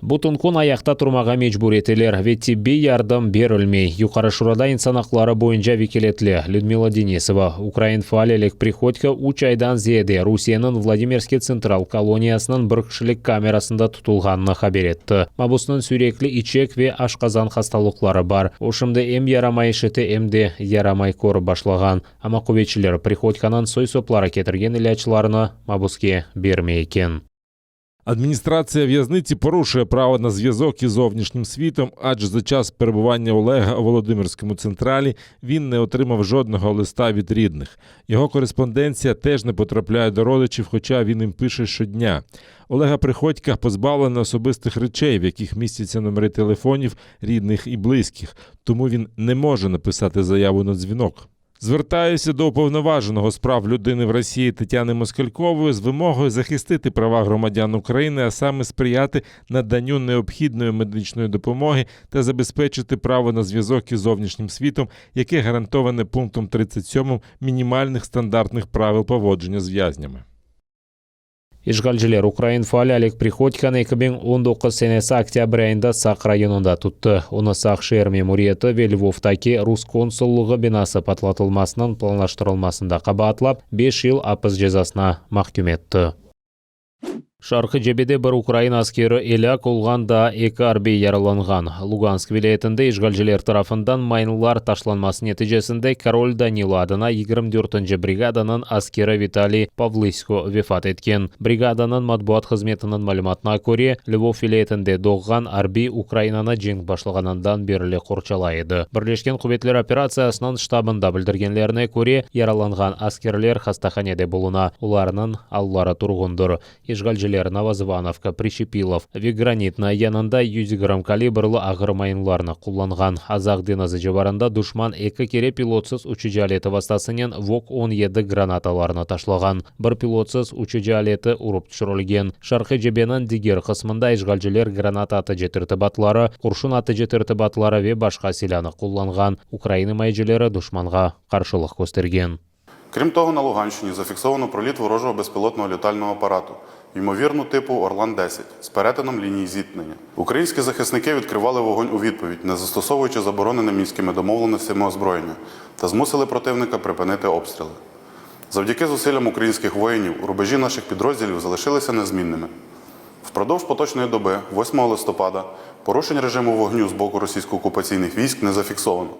Бутункун аяқта турмага мечбур етелер, веттебе ярдам берілмей. Юқары Шурада инсан ақлары бойынша векелетлі Людмила Денисова, Украин фалелік Приходько 3 айдан зеде Русияның Владимирский централ колониясының бір кішілік камерасында тұтылғанны хабар етті. Мабусының сүреклі ичек ве ашқазан хасталықлары бар. Ошымды эм ярамай шеті эмде ярамай коры башлаған. Ама көветшілер Приходьканан сой соплары кетірген илячыларыны мабуске бермей екен. Адміністрація в'язниці порушує право на зв'язок із зовнішнім світом, адже за час перебування Олега у Володимирському централі він не отримав жодного листа від рідних. Його кореспонденція теж не потрапляє до родичів, хоча він їм пише щодня. Олега Приходька позбавлено особистих речей, в яких містяться номери телефонів рідних і близьких, тому він не може написати заяву на дзвінок. Звертаюся до уповноваженого з прав людини в Росії Тетяни Москалькової з вимогою захистити права громадян України, а саме сприяти наданню необхідної медичної допомоги та забезпечити право на зв'язок із зовнішнім світом, яке гарантоване пунктом 37 мінімальних стандартних правил поводження з в'язнями. Ишгалжилер Украин фалялик Приходьканы 2019 senesi октябрь ayında Сақ районында tuttu. Оны Сақ шер мемориеті ве Львовтаки Рус консуллығы бинасы патлатылмасынан планлаштырылмасында қабатлап 5 жыл апыз жазасына махкүм етті. Шарқы жебеде бір Украин аскері еляк олғанда 2 арбей яраланған. Луганск вилаетінде ишгалжилер тарафындан майнылар ташланмасы нәтижесінде Король Данило адына 24-ші бригаданың аскері Виталий Павлысько вефат еткен. Бригаданың матбуат қызметінің мәліметіне көре, Львов вилаетінде доғған арбей Украинаны жеңіп башлағанынан берілі қорчалайды. Бірлешкен Құбетлер операциясының штабында білдіргенлеріне көре, яраланған аскерлер хастаханеде болуна, оларының аллары тұрғындыр. Ишгалжилер Новозвановка, Прищепилов, Вегранитна янында 100 грамм калибрлы ағыр майынларны құлланған. Азақ деназы жеварында душман 2 кере пилотсыз учужу алеті вастасынен ВОК-17 гранаталарны ташлаған. Бір пилотсыз учужу алеті ұрып түшірілген. Шарқы жебенің дигер қысмында ишгалжилер граната аты жетірті батлары, құршын аты жетірті батлары ве башқа силяны құлланған. Украина майжилері душманға қаршылық көстерген. Крім того, на Луганщині зафіксовано проліт ворожого безпілотного літального апарату, ймовірно типу Орлан-10, з перетином лінії зіткнення. Українські захисники відкривали вогонь у відповідь, не застосовуючи заборонене мінськими домовленостями озброєння, та змусили противника припинити обстріли. Завдяки зусиллям українських воїнів рубежі наших підрозділів залишилися незмінними. Впродовж поточної доби, 8 листопада, порушень режиму вогню з боку російсько-окупаційних військ не зафіксовано.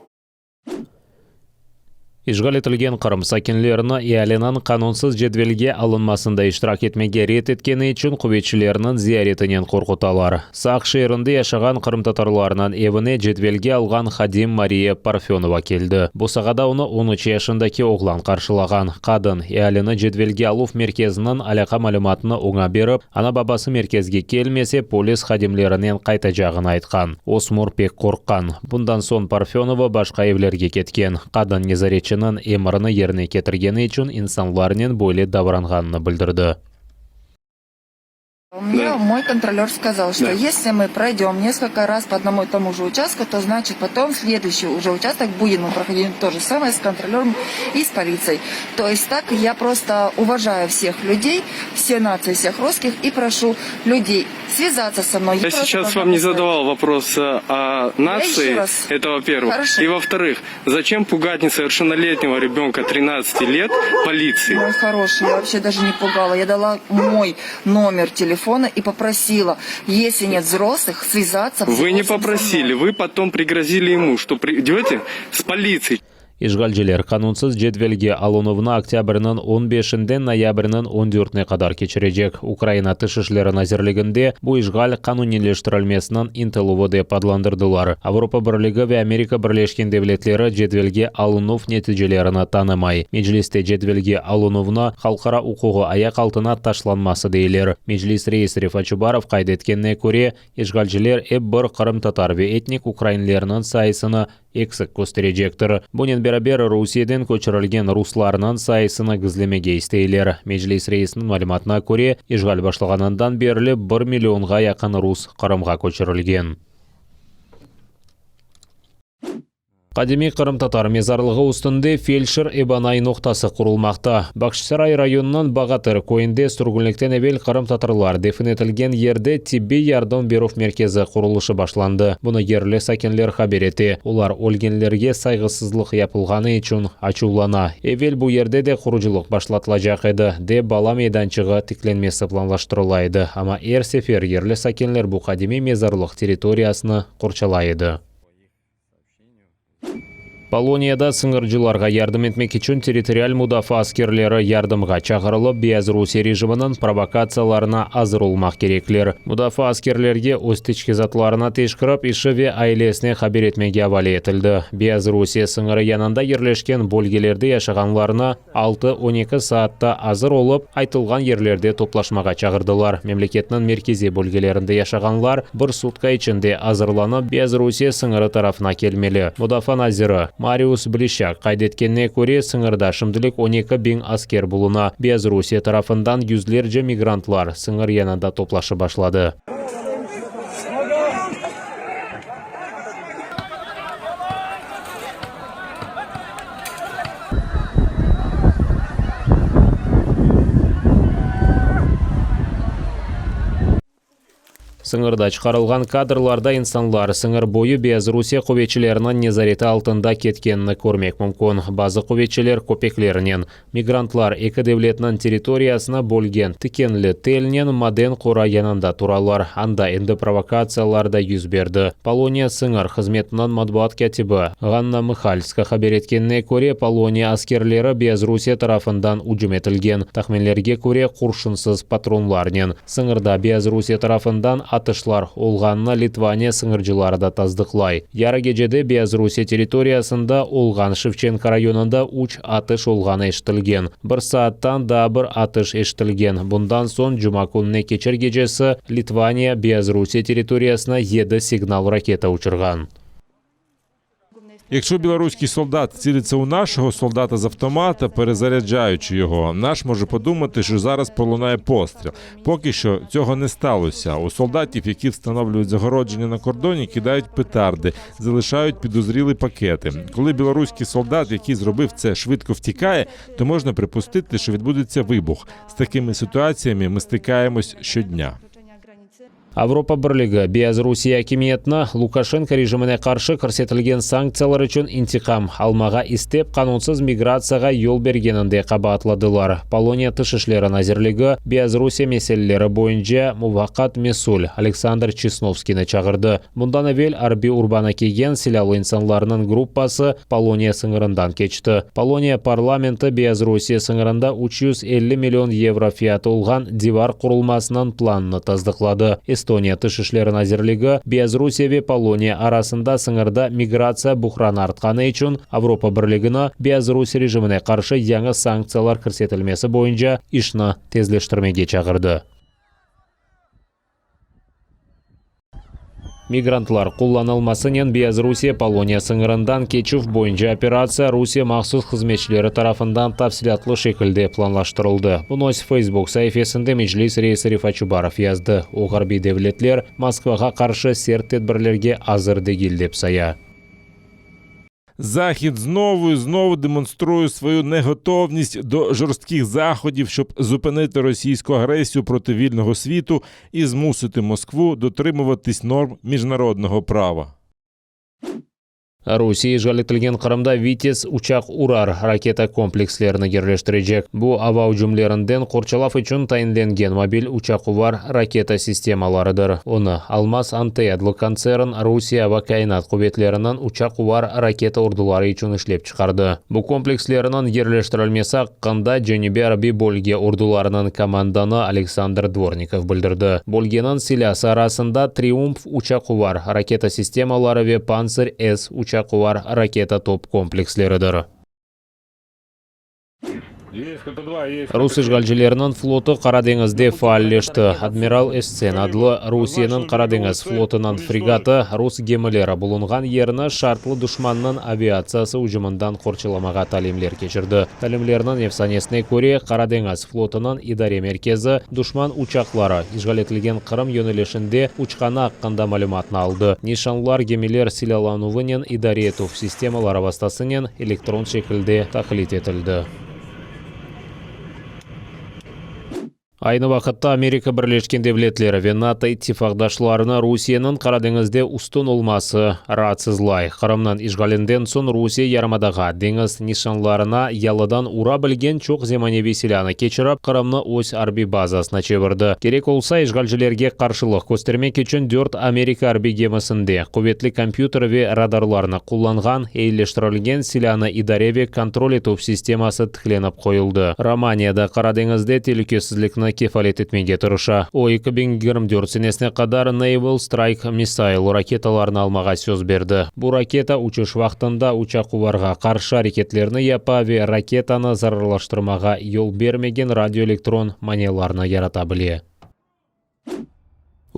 Ишгал етілген Қырым сакинлеріні иәленің қанунсыз жедвелге алынмасында иштирак етмеге рет еткені үшін құветшілерінің зияретінен қорқыталар. Сақ шерінде яшаған Қырым татарларынан евіне жедвелге алған Хадим Мария Парфенова келді. Босағада оны 13 яшындаки оғлан қаршылаған. Қадын иәлені жедвелге алуф меркезінің алақа малыматыны оңа беріп, ана бабасы меркезге келмесе полис хадимлерінен қайта жағын айтқан. Осмур пек қорққан. Бұндан сон Парфенова башқа евлерге кеткен. Қадын незаретші эміріні еріне кетіргені үшін инсанларнен бойле давранғанны білдірді. Мне мой контролер сказал, что если мы пройдем несколько раз по одному и тому же участку, то значит потом следующий уже участок будем проходить то же самое с контролером и с полицией. То есть так я просто уважаю всех людей, все нации, всех русских и прошу людей связаться со мной. Я сейчас вам не задавал вопрос о нации, это во-первых. Хорошо. И во-вторых, зачем пугать несовершеннолетнего ребенка 13 лет полиции? Мой хороший, я вообще даже не пугала. Я дала мой номер телефона и попросила, если нет взрослых, связаться. Вы не попросили, вы потом пригрозили ему, что придете с полицией. Ишгалжилер канунсыз жедвелге алынуына октябрінің 15-ден ноябрінің 14-не қадар кечірежек. Украина тышышлері назерлігінде бұл ишгал канунилештірілмесінің интелуы деп адландырдылар. Авропа бірлігі ве Америка бірлешкен девлетлері жедвелге алынув нәтижелеріні танымай. Меджлисте жедвелге алынуына халқара ұқуғы аяқ алтына ташланмасы дейлер. Меджлис рейсі Фачубаров қайдеткенне көре, ишгалжилер бір Қырым татар ве этник украинлерінің сайысыны эксік көстережектір. Бұнен бәрі Русиядан көчірілген русларынан сайысыны гізлемеге істейлер. Межлис рейсінің мәліметіне көре, ешғал башлағанынан берілі 1 миллионға яқын рус Қырымға көчірілген. Қадеми Қырым татар мезарлығы үстінде фельдшер Эбанай ноқтасы құрылмақта. Бақшысарай районынан Бағатыр көйінде сүргінліктен әвел Қырым татарлар дефін етілген ерде тибби ярдам беру меркезі құрылышы башланды. Бұны ерлі сәкенлер хабар етті. Олар өлгенлерге сайғысызлық япылғаны үшін ачулана. Әвел бұл ерде де құружылық башлатылажақ еді. Де бала мейданчығы тікленмесі планлаштырылайды. Ама сефер ерлі сәкенлер бұл қадеми мезарлық территориясыны құрчалайды. Полонияда сыңыржыларға ярдым етмек үшін территориал мудафа аскерлері ярдымға чағырылып, Беларусь режимінің провокацияларына азыр олмақ кереклер. Мудафа аскерлерге өстічке затларына тешкіріп, іші ве айлесіне хабар етмеге авали етілді. Беларусь сыңыры янында ерлешкен бөлгелерде яшағанларына 6-12 саатта азыр олып, айтылған ерлерде топлашмаға чағырдылар. Мемлекетінің меркези бөлгелерінде яшағанлар бір сутка ішінде азырланып, Беларусь сыңыры тарафына келмелі. Мудафа назиры Мариус Блищак қайдеткенне көре сыңырда шымдылық 12 бин аскер бұлына. Беларусь тарафындан yüzlerce мигрантлар сыңыр янында топлашы башлады. Сыңырда чықарылған кадрларда инсанлар сыңыр бойы Беларусь көбетшілерінің незареті алтында кеткенні көрмек мүмкін. Базы көбетшілер көпеклерінен. Мигрантлар екі девлетінің территориясына бөлген тікенлі телінен Маден қора янында туралар. Анда енді провокацияларда yüz берді. Полония сыңыр қызметінің матбуат кәтібі Ганна Михальска хабар еткенне көре Полония аскерлері Беларусь тарафындан үжім етілген. Тахменлерге көре құршынсыз патронларнен. Сыңырда Беларусь тарафындан атышлар олғанына Литвания сыңыржылары да таздықлай. Яры кечеде Беларусь территориясында олған Шевченко районында 3 атыш олғаны ештілген. Бір сааттан да бір атыш ештілген. Бұндан сон жұма күніне кечер кечесі Литвания Беларусь территориясына 7 сигнал ракета учырған. Якщо білоруський солдат цілиться у нашого солдата з автомата, перезаряджаючи його, наш може подумати, що зараз пролунає постріл. Поки що цього не сталося. У солдатів, які встановлюють загородження на кордоні, кидають петарди, залишають підозрілі пакети. Коли білоруський солдат, який зробив це, швидко втікає, то можна припустити, що відбудеться вибух. З такими ситуаціями ми стикаємось щодня. Авропа бірлігі Беларусь хакимиетіне Лукашенко режиміне қаршы көрсетілген санкциялар үшін интиқам алмаға істеп қанунсыз миграцияға жол бергенінде қабатладылар. Полония тышышлері назирлігі Беларусь мәселелері бойынша муваққат месул Александр Чесновскийні чағырды. Бұндан әвел Арби Урбана келген силалы инсанларының группасы Полония сыңырындан кечті. Полония парламенті Беларусь сыңырында 350 миллион евро фияты олған дивар құрылмасынан планны таздықлады. Эстония тышышлері назирлігі Беларусь ве Полония арасында сыңырда миграция бұқраны артқаны үшін Авропа бірлігіні Беларусь режиміне қаршы яңы санкциялар көрсетілмесі бойынша ішні тезлештірмеге чағырды. Мигрантлар қолланылмасынан Беларусь Полония сыңырындан кечув бойынша операция Русия махсус қызметшілері тарафындан тапсилатлы шекілде планлаштырылды. Бұны Facebook сайфесінде Межлис рейсі Рифат Чубаров язды. Оғарби девлетлер Москваға қаршы серт тедбірлерге азыр дегіл деп сая. Захід знову і знову демонструє свою неготовність до жорстких заходів, щоб зупинити російську агресію проти вільного світу і змусити Москву дотримуватись норм міжнародного права. Русия жалетілген Қырымда Витязь учақ урар ракета комплекслеріні ерлештірежек. Бұл ава ұжымлерінден қорчалaf үшін тайынленген мобиль учақ увар ракета системаларыдыр. Оны Алмаз Антеядлы концерн Русия ава кайнат құбетлерінің учақ увар ракета ордулары үшін ішлеп шығарды. Бұл комплекслерінің ерлештірілмесі қында Женебе Арби Болге ордуларының команданы Александр Дворников білдірді. Болгенің силясы арасында Триумф учақ увар ракета системалары ве Панцирь С учақ увар ракета топ комплекслеридер. Рус ишгалчыларынын флоту Кара деңизде фааллешти. Адмирал Эссен адлы Русиянын Кара деңиз флотунун фрегаты рус кемелери булунган жерине шартлы душмандын авиациясы ужумундан корчуламага талимлер кечирди. Талимлердин эфсанесине көрө Кара деңиз флотунун идаре меркези душман учаклары ишгал этилген Кырым йөнелишинде учканы акканда маалыматын алды. Нишанлар кемелер силалануунун идаре этүү системалары вастасынын электрон шекилде таклит этилди. Айны вакытта Америка Бирлешкен Девлетлери ve НАТО иттифакдашларына Русиянын Кара деңизде устун олмасы раатсызлай. Кырымдын ишгалинден соң Русия ярымадага деңиз нишанларына ялыдан ура билген чок земаневи силаны кечирип, Кырымны ось арби базасына чебирди. Керек болса ишгалчыларга каршылык көстөрмек үчүн 4 Америка арби кемесинде кубетлик компьютер ve радарларны кулланган эйлештирилген силаны идаре ve контроль этүү системасы тикленип коюлду. Романияда Кара деңизде телекөзсүзлүкнү кефалет этмеге турыша. О 2024 сенесине кадар Naval Strike Missile ракеталарын алмага сөз берди. Бу ракета учуш вактында учак-убарга каршы аракетлерни япа ve ракетаны зарарлаштырмага жол бермеген радиоэлектрон манеларны ярата биле.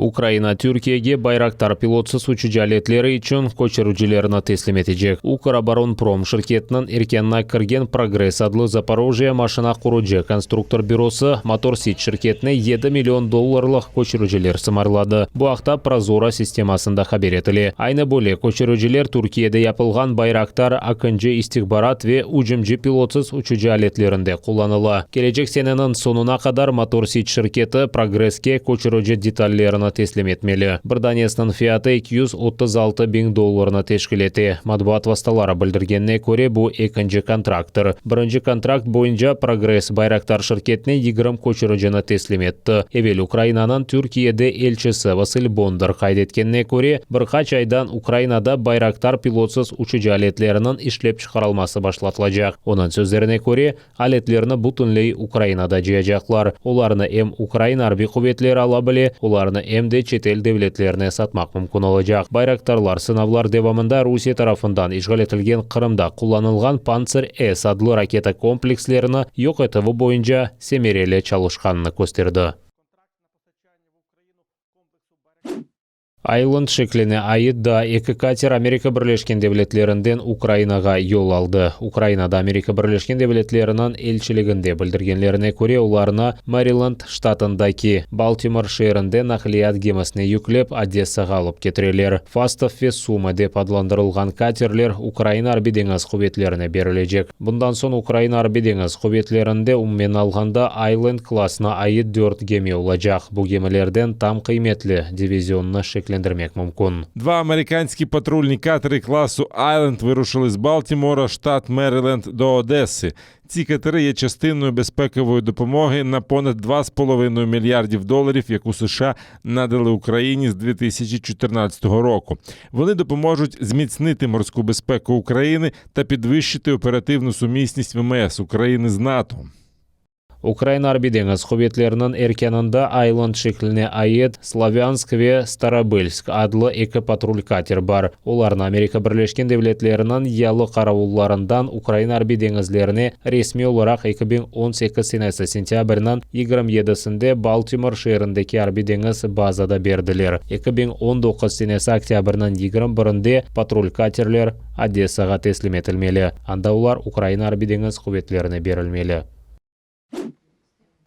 Украина Türkiye'ге Байрактар пилотсыз учуу алетлери үчүн көчүрүүчүлөрүнө теслим этежек. Укроборонпром ширкетинин эркенна кирген Прогресс адлы Запорожье машина куруучу конструктор бюросу Моторсит ширкетине $7 миллион көчүрүүчүлөр сымарлады. Бу акта Прозора системасында хабар этили. Айны бөлек көчүрүүчүлөр Түркияда япылган Байрактар акынчы истихбарат ve ужумчу пилотсыз учуу алетлеринде колланыла. Келечек сененин сонуна кадар Моторсит ширкети Прогресске көчүрүүчү деталлерин теслим этмели. Британиясынын фиаты $236 000 тешкил эти. Матбуат васталары билдиргенине көрө бу экинчи контракттыр. Биринчи контракт боюнча Прогресс Байрактар ширкетине 20 көчүрүүчүнү теслим этти. Эвел Украинанын Түркияде элчиси Василь Бондар кайд эткенине көрө, бир кач айдан Украинада Байрактар пилотсыз учуу алетлеринин иштеп чыгарылмасы башталачак. Онун сөздөрүнө көрө, алетлерни бутунлей Украинада жыяжаклар. Оларны эм Украина арби кубетлери ала биле, оларны эмде чет эл девлетлерине сатмак мүмкүн болажак. Байрактарлар сынаулар дебамында Русия тарафынан ишгал этилген Кырымда кулланылган Панцер-С адлы ракета комплекслерини жок этүү боюнча семереле чалышканын көстөрдү. Айленд шеклине айытда эки катер Америка Бирлешкен Девлетлеринен Украинага жол алды. Украинада Америка Бирлешкен Девлетлеринин элчилигинде билдиргенлерине көрө, уларына Мэриленд штатындаки Балтимор шээринде наклият кемесине жүклеп Одессага алып кетирелер. Фастов ve Сума деп адландырылган катерлер Украина арби деңиз кубетлерине берилежек. Bundan соң Украина арби деңиз кубетлеринде умумен алганда Айленд классына айыт 4 кеме болажак. Бу кемелерден там кыйметли дивизионну шеклендирмек мүмкүн. Два американські патрульні катери класу Айленд вирушили з Балтімора, штат Мериленд, до Одеси. Ці катери є частиною безпекової допомоги на понад $2,5 мільярдів, яку США надали Україні з 2014 року. Вони допоможуть зміцнити морську безпеку України та підвищити оперативну сумісність ВМС України з НАТО. Украина арби деңиз кубетлеринин эркенинде Айленд шеклине айыт Славянск ve Старобельск адлы эки патруль катер бар. Оларны Америка Бирлешкен Девлетлеринин ялы каравулларынан Украина арби деңизлерине ресми оларак 2018 сенеси сентябрынан 27-синде Балтимор шээриндеки арби деңиз базада бердилер. 2019 сенеси октябрынан 21-нде патруль катерлер Одессага теслим этилмели. Анда улар Украина арби деңиз кубетлерине берилмели.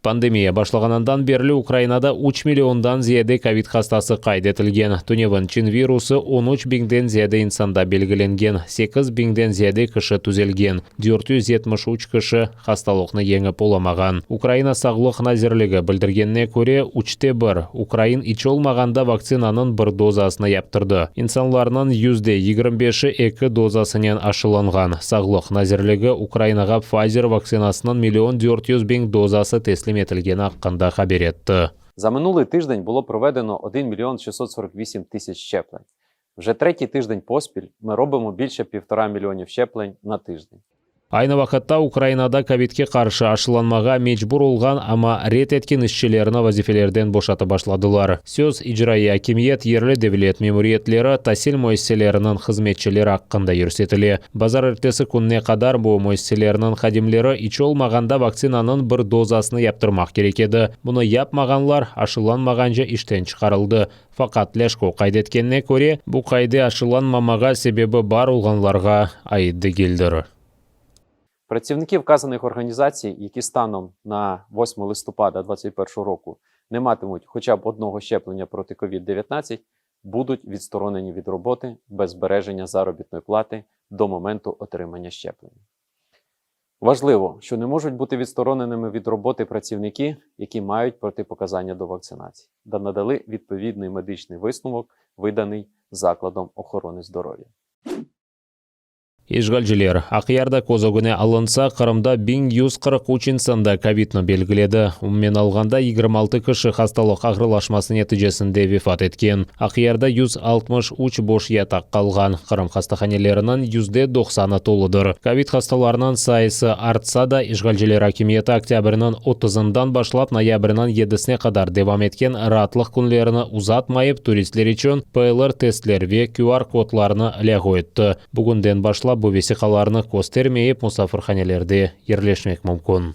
Пандемия башлагандан бери Украинада 3 миллиондан зияде ковид хастасы кайд этилген. Туневан чин вирусы 13 биңден зияде инсанда белгиленген. 8 биңден зияде киши түзелген. 473 киши хасталыкны жеңип оламаган. Украина саглык назирлиги билдиргенине көрө 3/1 Украин ич олмаганда вакцинанын 1 дозасын яптырды. Инсанларнын %25-и 2 дозасынан ашыланган. Саглык назирлиги Украинага Pfizer вакцинасынын 1 400 000 дозасы теслим етілгені аққанда хабар етті. За минулий тиждень було проведено 1 648 000 щеплень. Вже третій тиждень поспіль ми робимо більше 1,5 мільйонів щеплень на тиждень. Айны вақытта Украинада ковидке қаршы ашыланмаға мечбур олған, ама рет еткен ішчілеріні вазифелерден бошаты башладылар. Сөз ижрайы акимиет ерлі девлет мемуриетлері тасил мойселерінің қызметчілері аққында үрсетілі. Базар ертесі күнне қадар бұл мойселерінің қадимлері ичі олмағанда вакцинанын бір дозасыны яптырмақ керек еді. Бұны япмағанлар ашыланмағанжа іштен шығарылды. Фақат Лешко қайдеткенне көре, бұл қайды ашыланмамаға себебі бар олғанларға айдды келдір. Працівники вказаних організацій, які станом на 8 листопада 2021 року не матимуть хоча б одного щеплення проти COVID-19, будуть відсторонені від роботи без збереження заробітної плати до моменту отримання щеплення. Важливо, що не можуть бути відстороненими від роботи працівники, які мають протипоказання до вакцинації, та надали відповідний медичний висновок, виданий закладом охорони здоров'я. Ишгалжилер, Ақиярда козогыне алынса, Қырымда 1143 инсанда ковидны белгіледі. Уммен алғанда 26 кіші хасталық ағрылашмасы нәтижесінде вефат еткен. Ақиярда 163 бош ятақ қалған. Қырым хастаханелерінің %90-ы толыдыр. Ковид хасталарынан сайысы артса да, Ишгалжилер акимиеті октябрінің 30-дан башлап ноябрінің 7-сіне қадар девам еткен ратлық күнлеріні ұзатмайып, туристлер үшін ПЛР тестлерве QR кодларыны ләғу етті. Бүгінден башлап бұл весиқаларыны көстермейіп мұсафырханелерде ерлешмек мүмкін.